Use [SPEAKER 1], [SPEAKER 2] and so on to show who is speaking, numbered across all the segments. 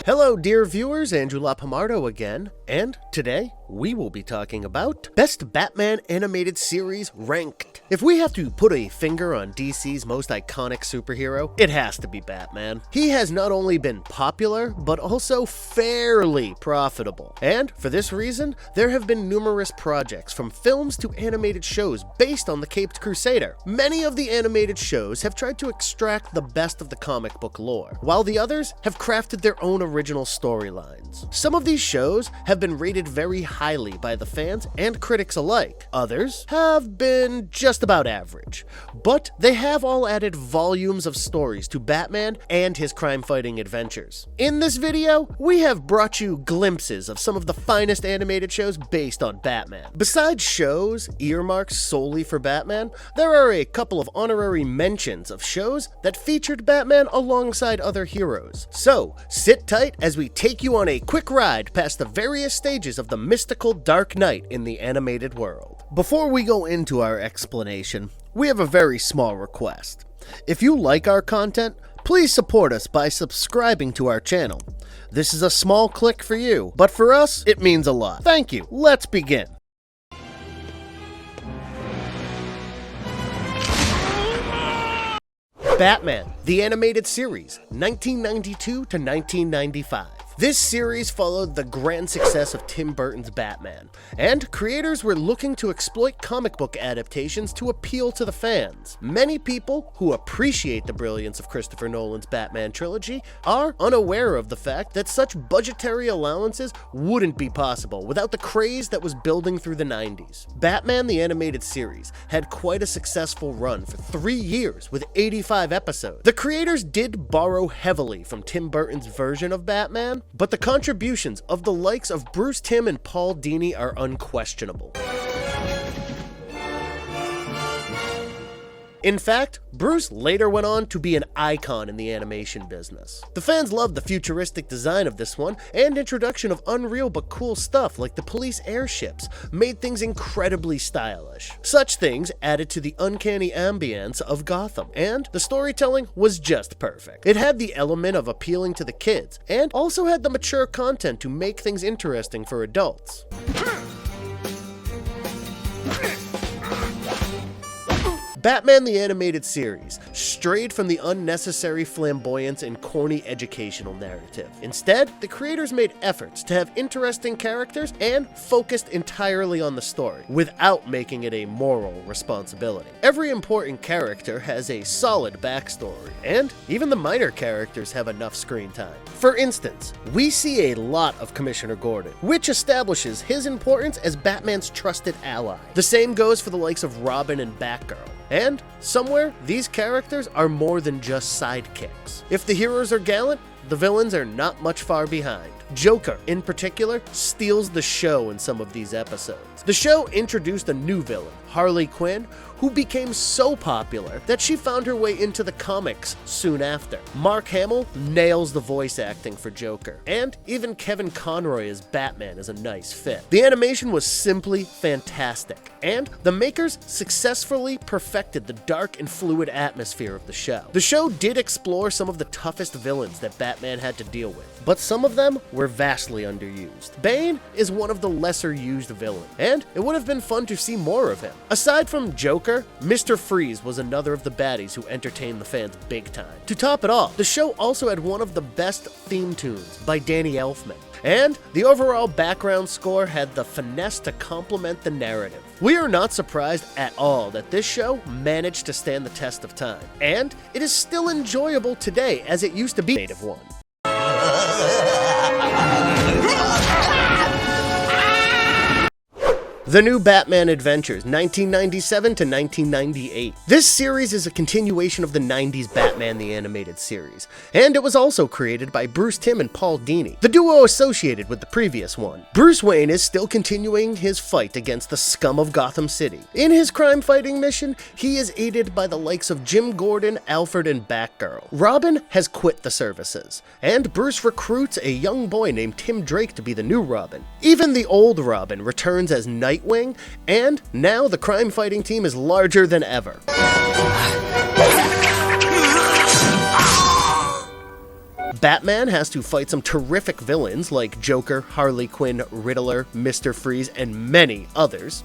[SPEAKER 1] Hello dear viewers, Andrew LaPomardo again, and today we will be talking about Best Batman Animated Series Ranked. If we have to put a finger on DC's most iconic superhero, it has to be Batman. He has not only been popular, but also fairly profitable. And for this reason, there have been numerous projects from films to animated shows based on the Caped Crusader. Many of the animated shows have tried to extract the best of the comic book lore, while the others have crafted their own original storylines. Some of these shows have been rated very highly by the fans and critics alike. Others have been just about average, but they have all added volumes of stories to Batman and his crime-fighting adventures. In this video, we have brought you glimpses of some of the finest animated shows based on Batman. Besides shows earmarked solely for Batman, there are a couple of honorary mentions of shows that featured Batman alongside other heroes. So, sit tight as we take you on a quick ride past the various stages of the mystical Dark Knight in the animated world. Before we go into our explanation, we have a very small request. If you like our content, please support us by subscribing to our channel. This is a small click for you, but for us, it means a lot. Thank you. Let's begin. Batman, the Animated Series, 1992 to 1995. This series followed the grand success of Tim Burton's Batman, and creators were looking to exploit comic book adaptations to appeal to the fans. Many people who appreciate the brilliance of Christopher Nolan's Batman trilogy are unaware of the fact that such budgetary allowances wouldn't be possible without the craze that was building through the 90s. Batman the Animated Series had quite a successful run for 3 years with 85 episodes. The creators did borrow heavily from Tim Burton's version of Batman, but the contributions of the likes of Bruce Timm and Paul Dini are unquestionable. In fact, Bruce later went on to be an icon in the animation business. The fans loved the futuristic design of this one, and introduction of unreal but cool stuff like the police airships made things incredibly stylish. Such things added to the uncanny ambience of Gotham, and the storytelling was just perfect. It had the element of appealing to the kids, and also had the mature content to make things interesting for adults. Batman the Animated Series strayed from the unnecessary flamboyance and corny educational narrative. Instead, the creators made efforts to have interesting characters and focused entirely on the story, without making it a moral responsibility. Every important character has a solid backstory, and even the minor characters have enough screen time. For instance, we see a lot of Commissioner Gordon, which establishes his importance as Batman's trusted ally. The same goes for the likes of Robin and Batgirl. And somewhere, these characters are more than just sidekicks. If the heroes are gallant, the villains are not much far behind. Joker, in particular, steals the show in some of these episodes. The show introduced a new villain, Harley Quinn, who became so popular that she found her way into the comics soon after. Mark Hamill nails the voice acting for Joker, and even Kevin Conroy as Batman is a nice fit. The animation was simply fantastic, and the makers successfully perfected the dark and fluid atmosphere of the show. The show did explore some of the toughest villains that Batman had to deal with, but some of them were vastly underused. Bane is one of the lesser used villains, and it would have been fun to see more of him. Aside from Joker, Mr. Freeze was another of the baddies who entertained the fans big time. To top it all, the show also had one of the best theme tunes by Danny Elfman, and the overall background score had the finesse to complement the narrative. We are not surprised at all that this show managed to stand the test of time, and it is still enjoyable today as it used to be native one. The New Batman Adventures, 1997 to 1998. This series is a continuation of the 90s Batman the Animated Series, and it was also created by Bruce Timm and Paul Dini, the duo associated with the previous one. Bruce Wayne is still continuing his fight against the scum of Gotham City. In his crime-fighting mission, he is aided by the likes of Jim Gordon, Alfred, and Batgirl. Robin has quit the services, and Bruce recruits a young boy named Tim Drake to be the new Robin. Even the old Robin returns as Nightwing, and now the crime-fighting team is larger than ever. Batman has to fight some terrific villains like Joker, Harley Quinn, Riddler, Mr. Freeze, and many others.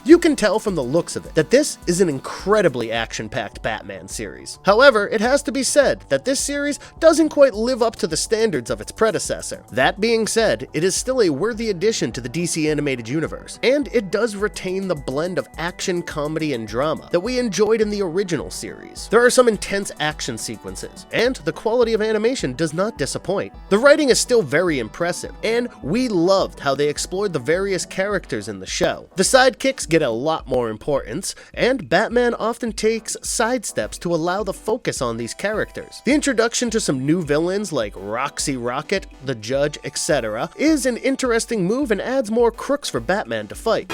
[SPEAKER 1] You can tell from the looks of it that this is an incredibly action-packed Batman series. However, it has to be said that this series doesn't quite live up to the standards of its predecessor. That being said, it is still a worthy addition to the DC animated universe, and it does retain the blend of action, comedy, and drama that we enjoyed in the original series. There are some intense action sequences, and the quality of animation does not disappoint. The writing is still very impressive, and we loved how they explored the various characters in the show. The sidekicks get a lot more importance, and Batman often takes sidesteps to allow the focus on these characters. The introduction to some new villains like Roxy Rocket, the Judge, etc. is an interesting move and adds more crooks for Batman to fight.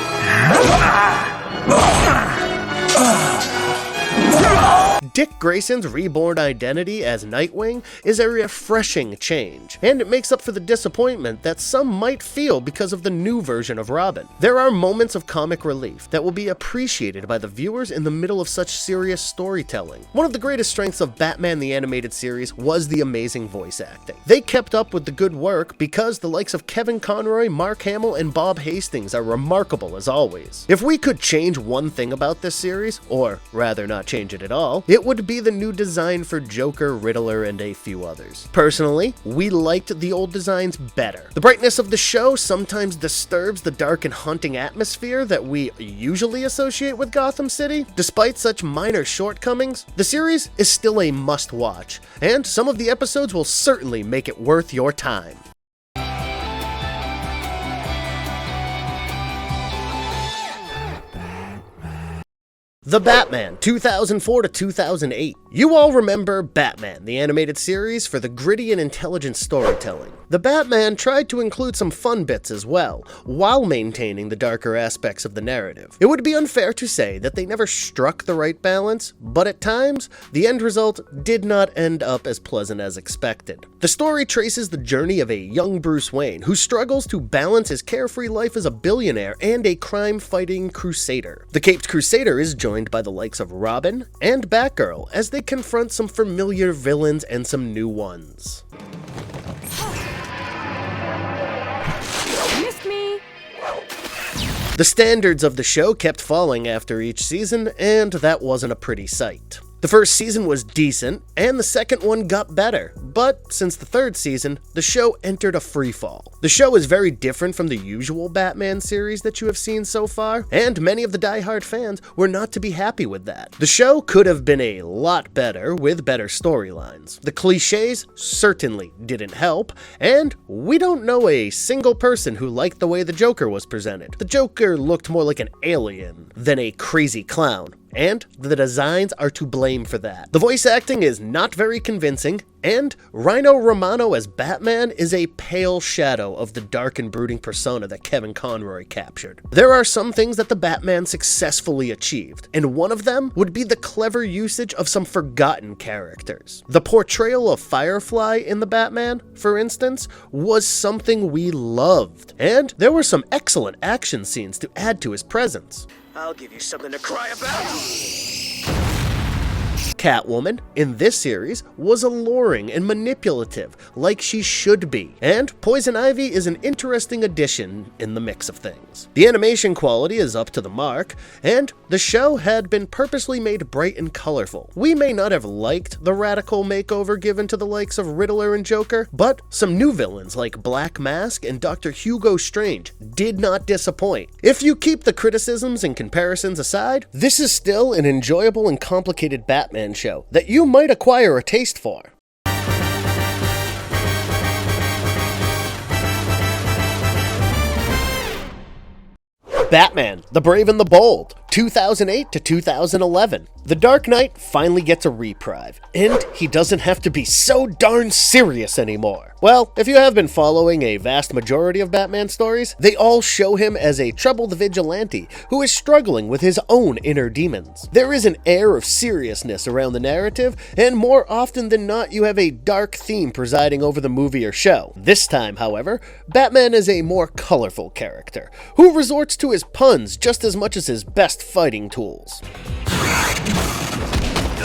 [SPEAKER 1] Dick Grayson's reborn identity as Nightwing is a refreshing change, and it makes up for the disappointment that some might feel because of the new version of Robin. There are moments of comic relief that will be appreciated by the viewers in the middle of such serious storytelling. One of the greatest strengths of Batman the Animated Series was the amazing voice acting. They kept up with the good work because the likes of Kevin Conroy, Mark Hamill, and Bob Hastings are remarkable as always. If we could change one thing about this series, or rather not change it at all, it would be the new design for Joker, Riddler, and a few others. Personally, we liked the old designs better. The brightness of the show sometimes disturbs the dark and haunting atmosphere that we usually associate with Gotham City. Despite such minor shortcomings, the series is still a must-watch, and some of the episodes will certainly make it worth your time. The Batman, 2004 to 2008. You all remember Batman, the animated series, for the gritty and intelligent storytelling. The Batman tried to include some fun bits as well, while maintaining the darker aspects of the narrative. It would be unfair to say that they never struck the right balance, but at times, the end result did not end up as pleasant as expected. The story traces the journey of a young Bruce Wayne who struggles to balance his carefree life as a billionaire and a crime-fighting crusader. The Caped Crusader is joined by the likes of Robin and Batgirl as they confront some familiar villains and some new ones.
[SPEAKER 2] Missed me!
[SPEAKER 1] The standards of the show kept falling after each season, and that wasn't a pretty sight. The first season was decent, and the second one got better, but since the third season, the show entered a freefall. The show is very different from the usual Batman series that you have seen so far, and many of the diehard fans were not to be happy with that. The show could have been a lot better with better storylines. The cliches certainly didn't help, and we don't know a single person who liked the way the Joker was presented. The Joker looked more like an alien than a crazy clown, and the designs are to blame for that. The voice acting is not very convincing, and Rhino Romano as Batman is a pale shadow of the dark and brooding persona that Kevin Conroy captured. There are some things that the Batman successfully achieved, and one of them would be the clever usage of some forgotten characters. The portrayal of Firefly in the Batman, for instance, was something we loved, and there were some excellent action scenes to add to his presence.
[SPEAKER 3] I'll give you something to cry about.
[SPEAKER 1] Catwoman, in this series, was alluring and manipulative, like she should be, and Poison Ivy is an interesting addition in the mix of things. The animation quality is up to the mark, and the show had been purposely made bright and colorful. We may not have liked the radical makeover given to the likes of Riddler and Joker, but some new villains like Black Mask and Dr. Hugo Strange did not disappoint. If you keep the criticisms and comparisons aside, this is still an enjoyable and complicated Batman show that you might acquire a taste for. Batman, the Brave and the Bold, 2008 to 2011. The Dark Knight finally gets a reprieve, and he doesn't have to be so darn serious anymore. Well, if you have been following a vast majority of Batman stories, they all show him as a troubled vigilante who is struggling with his own inner demons. There is an air of seriousness around the narrative, and more often than not, you have a dark theme presiding over the movie or show. This time, however, Batman is a more colorful character, who resorts to his puns just as much as his best fighting tools.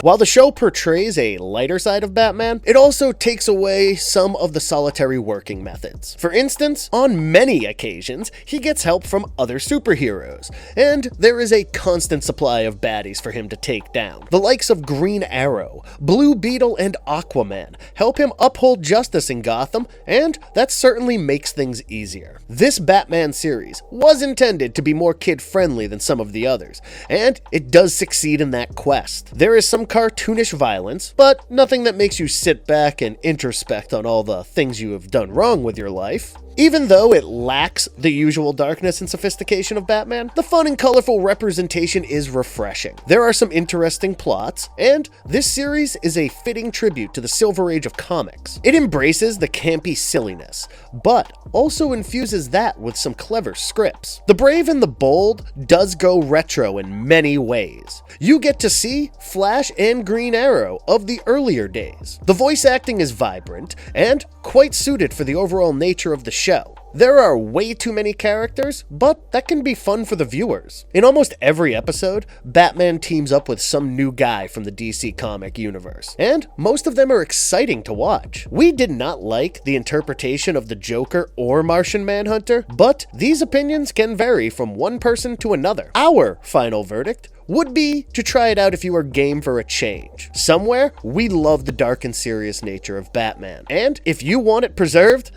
[SPEAKER 1] While the show portrays a lighter side of Batman, it also takes away some of the solitary working methods. For instance, on many occasions, he gets help from other superheroes, and there is a constant supply of baddies for him to take down. The likes of Green Arrow, Blue Beetle, and Aquaman help him uphold justice in Gotham, and that certainly makes things easier. This Batman series was intended to be more kid-friendly than some of the others, and it does succeed in that quest. There is some cartoonish violence, but nothing that makes you sit back and introspect on all the things you have done wrong with your life. Even though it lacks the usual darkness and sophistication of Batman, the fun and colorful representation is refreshing. There are some interesting plots, and this series is a fitting tribute to the Silver Age of comics. It embraces the campy silliness, but also infuses that with some clever scripts. The Brave and the Bold does go retro in many ways. You get to see Flash and Green Arrow of the earlier days. The voice acting is vibrant and quite suited for the overall nature of the show. There are way too many characters, but that can be fun for the viewers. In almost every episode, Batman teams up with some new guy from the DC comic universe, and most of them are exciting to watch. We did not like the interpretation of the Joker or Martian Manhunter, but these opinions can vary from one person to another. Our final verdict would be to try it out if you are game for a change. Somewhere, we love the dark and serious nature of Batman, and if you want it preserved,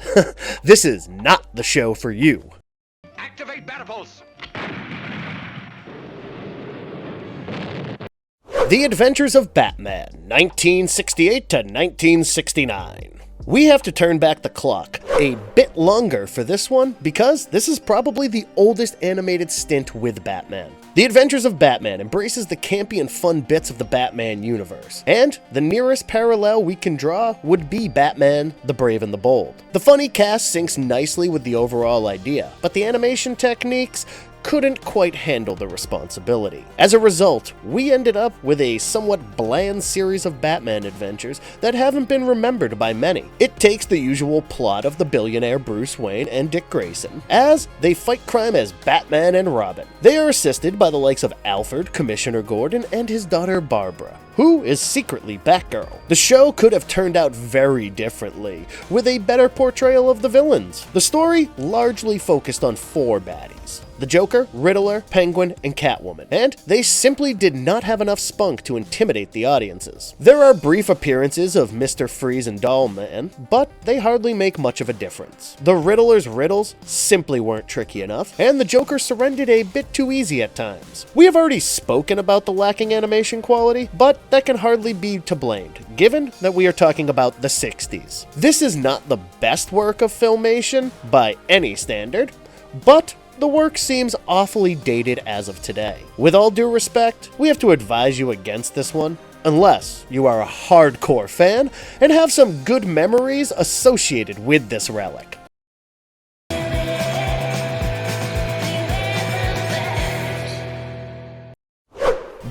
[SPEAKER 1] this is not the show for you.
[SPEAKER 3] Activate Batapulse!
[SPEAKER 1] The Adventures of Batman, 1968 to 1969. We have to turn back the clock a bit longer for this one because this is probably the oldest animated stint with Batman. The Adventures of Batman embraces the campy and fun bits of the Batman universe, and the nearest parallel we can draw would be Batman, the Brave and the Bold. The funny cast syncs nicely with the overall idea, but the animation techniques couldn't quite handle the responsibility. As a result, we ended up with a somewhat bland series of Batman adventures that haven't been remembered by many. It takes the usual plot of the billionaire Bruce Wayne and Dick Grayson as they fight crime as Batman and Robin. They are assisted by the likes of Alfred, Commissioner Gordon, and his daughter Barbara, who is secretly Batgirl. The show could have turned out very differently, with a better portrayal of the villains. The story largely focused on 4 baddies: the Joker, Riddler, Penguin, and Catwoman, and they simply did not have enough spunk to intimidate the audiences. There are brief appearances of Mr. Freeze and Doll Man, but they hardly make much of a difference. The Riddler's riddles simply weren't tricky enough, and the Joker surrendered a bit too easy at times. We have already spoken about the lacking animation quality, but that can hardly be to blamed, given that we are talking about the 60s. This is not the best work of filmation by any standard, but the work seems awfully dated as of today. With all due respect, we have to advise you against this one, unless you are a hardcore fan and have some good memories associated with this relic.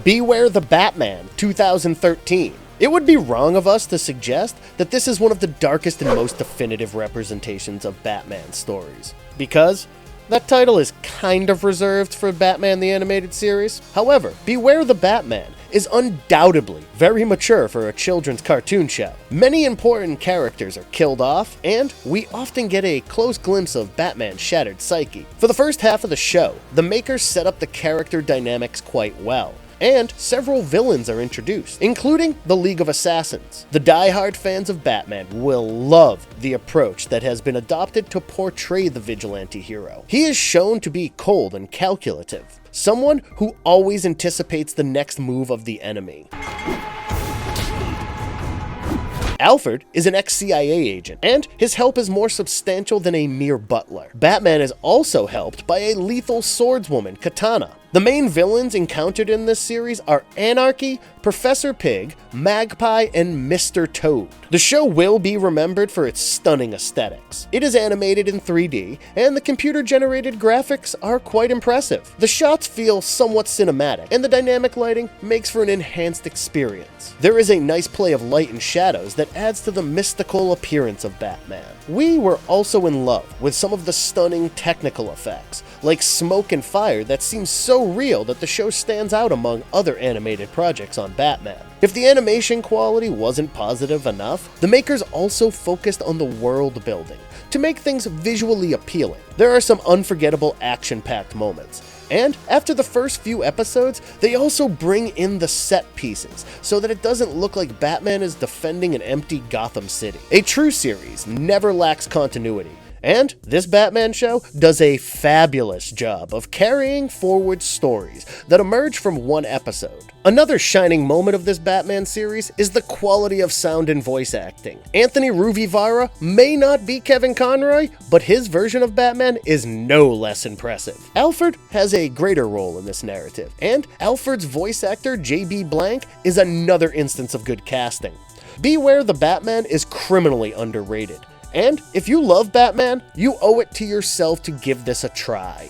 [SPEAKER 1] Beware the Batman, 2013. It would be wrong of us to suggest that this is one of the darkest and most definitive representations of Batman stories, because that title is kind of reserved for Batman the Animated Series. However, Beware the Batman is undoubtedly very mature for a children's cartoon show. Many important characters are killed off, and we often get a close glimpse of Batman's shattered psyche. For the first half of the show, the makers set up the character dynamics quite well, and several villains are introduced, including the League of Assassins. The die-hard fans of Batman will love the approach that has been adopted to portray the vigilante hero. He is shown to be cold and calculative, someone who always anticipates the next move of the enemy. Alfred is an ex-CIA agent, and his help is more substantial than a mere butler. Batman is also helped by a lethal swordswoman, Katana. The main villains encountered in this series are Anarchy, Professor Pig, Magpie, and Mr. Toad. The show will be remembered for its stunning aesthetics. It is animated in 3D, and the computer-generated graphics are quite impressive. The shots feel somewhat cinematic, and the dynamic lighting makes for an enhanced experience. There is a nice play of light and shadows that adds to the mystical appearance of Batman. We were also in love with some of the stunning technical effects, like smoke and fire that seem so so real that the show stands out among other animated projects on Batman. If the animation quality wasn't positive enough, the makers also focused on the world building to make things visually appealing. There are some unforgettable action-packed moments. And after the first few episodes, they also bring in the set pieces so that it doesn't look like Batman is defending an empty Gotham City. A true series never lacks continuity. And this Batman show does a fabulous job of carrying forward stories that emerge from one episode. Another shining moment of this Batman series is the quality of sound and voice acting. Anthony Ruvivara may not be Kevin Conroy, but his version of Batman is no less impressive. Alfred has a greater role in this narrative, and Alfred's voice actor, J.B. Blank, is another instance of good casting. Beware the Batman is criminally underrated. And if you love Batman, you owe it to yourself to give this a try.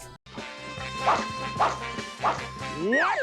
[SPEAKER 3] What?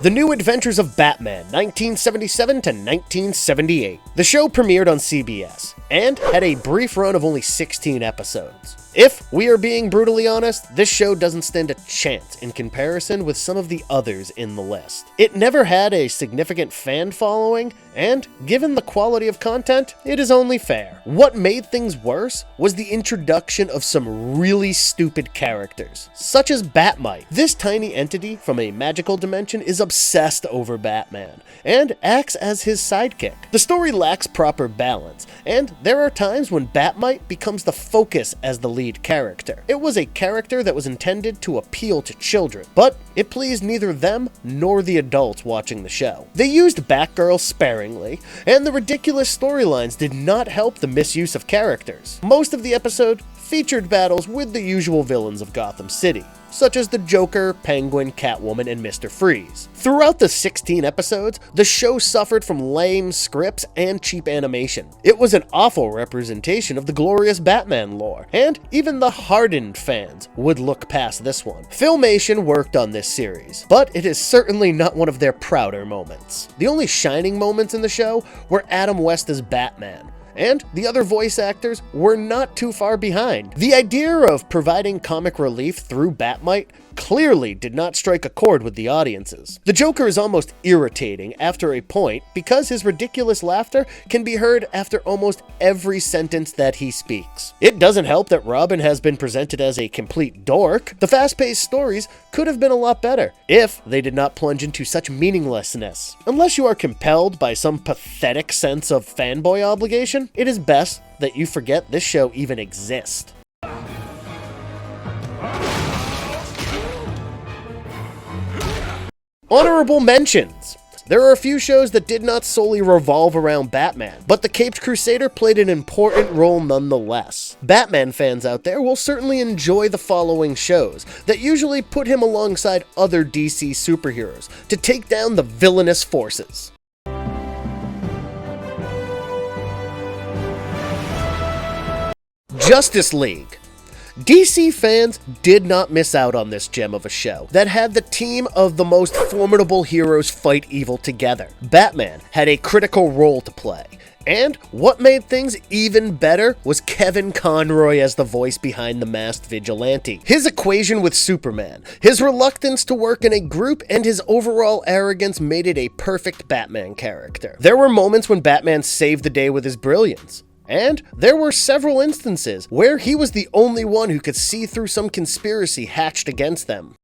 [SPEAKER 1] The New Adventures of Batman, 1977 to 1978. The show premiered on CBS, and had a brief run of only 16 episodes. If we are being brutally honest, this show doesn't stand a chance in comparison with some of the others in the list. It never had a significant fan following, and given the quality of content, it is only fair. What made things worse was the introduction of some really stupid characters, such as Batmite. This tiny entity from a magical dimension is obsessed over Batman, and acts as his sidekick. The story lacks proper balance, and there are times when Batmite becomes the focus as the lead character. It was a character that was intended to appeal to children, but it pleased neither them nor the adults watching the show. They used Batgirl sparingly, and the ridiculous storylines did not help the misuse of characters. Most of the episode featured battles with the usual villains of Gotham City, such as the Joker, Penguin, Catwoman, and Mr. Freeze. Throughout the 16 episodes, the show suffered from lame scripts and cheap animation. It was an awful representation of the glorious Batman lore, and even the hardened fans would look past this one. Filmation worked on this series, but it is certainly not one of their prouder moments. The only shining moments in the show were Adam West as Batman, and the other voice actors were not too far behind. The idea of providing comic relief through Batmite clearly did not strike a chord with the audiences. The Joker is almost irritating after a point because his ridiculous laughter can be heard after almost every sentence that he speaks. It doesn't help that Robin has been presented as a complete dork. The fast-paced stories could have been a lot better if they did not plunge into such meaninglessness. Unless you are compelled by some pathetic sense of fanboy obligation, it is best that you forget this show even exists. Honorable mentions. There are a few shows that did not solely revolve around Batman, but the Caped Crusader played an important role nonetheless. Batman fans out there will certainly enjoy the following shows that usually put him alongside other DC superheroes to take down the villainous forces. Justice League. DC fans did not miss out on this gem of a show that had the team of the most formidable heroes fight evil together. Batman had a critical role to play, and what made things even better was Kevin Conroy as the voice behind the masked vigilante. His equation with Superman, his reluctance to work in a group, and his overall arrogance made it a perfect Batman character. There were moments when Batman saved the day with his brilliance, and there were several instances where he was the only one who could see through some conspiracy hatched against them.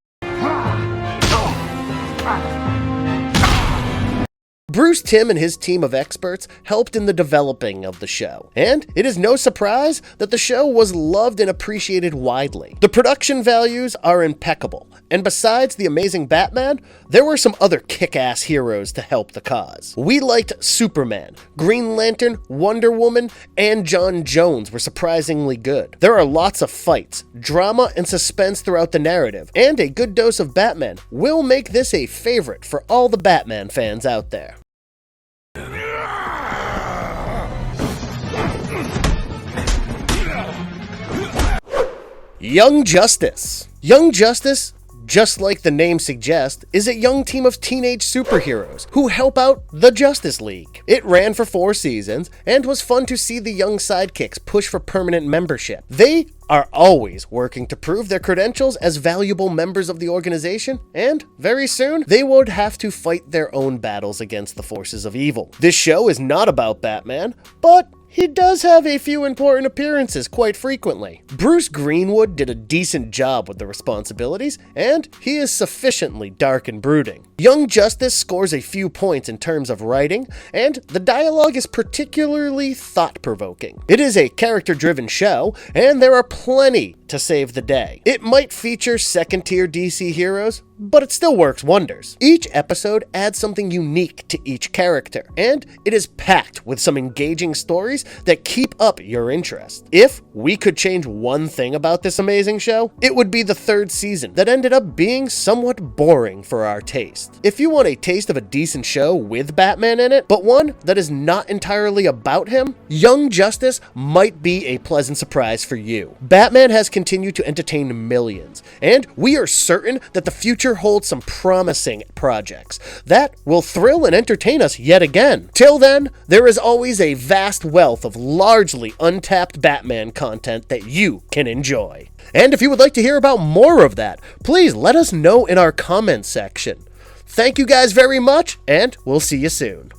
[SPEAKER 1] Bruce Timm and his team of experts helped in the developing of the show, and it is no surprise that the show was loved and appreciated widely. The production values are impeccable, and besides the amazing Batman, there were some other kick-ass heroes to help the cause. We liked Superman, Green Lantern, Wonder Woman, and John Jones were surprisingly good. There are lots of fights, drama, and suspense throughout the narrative, and a good dose of Batman will make this a favorite for all the Batman fans out there. Young Justice. Young Justice just like the name suggests, is a young team of teenage superheroes who help out the Justice League. It ran for 4 seasons and was fun to see the young sidekicks push for permanent membership. They are always working to prove their credentials as valuable members of the organization, and very soon they would have to fight their own battles against the forces of evil. This show is not about Batman, but he does have a few important appearances quite frequently. Bruce Greenwood did a decent job with the responsibilities, and he is sufficiently dark and brooding. Young Justice scores a few points in terms of writing, and the dialogue is particularly thought-provoking. It is a character-driven show, and there are plenty to save the day. It might feature second-tier DC heroes, but it still works wonders. Each episode adds something unique to each character, and it is packed with some engaging stories that keep up your interest. If we could change one thing about this amazing show, it would be the 3rd season that ended up being somewhat boring for our taste. If you want a taste of a decent show with Batman in it, but one that is not entirely about him, Young Justice might be a pleasant surprise for you. Batman has continued to entertain millions, and we are certain that the future holds some promising projects that will thrill and entertain us yet again. Till then, there is always a vast wealth of largely untapped Batman content that you can enjoy. And if you would like to hear about more of that, please let us know in our comments section. Thank you guys very much, and we'll see you soon.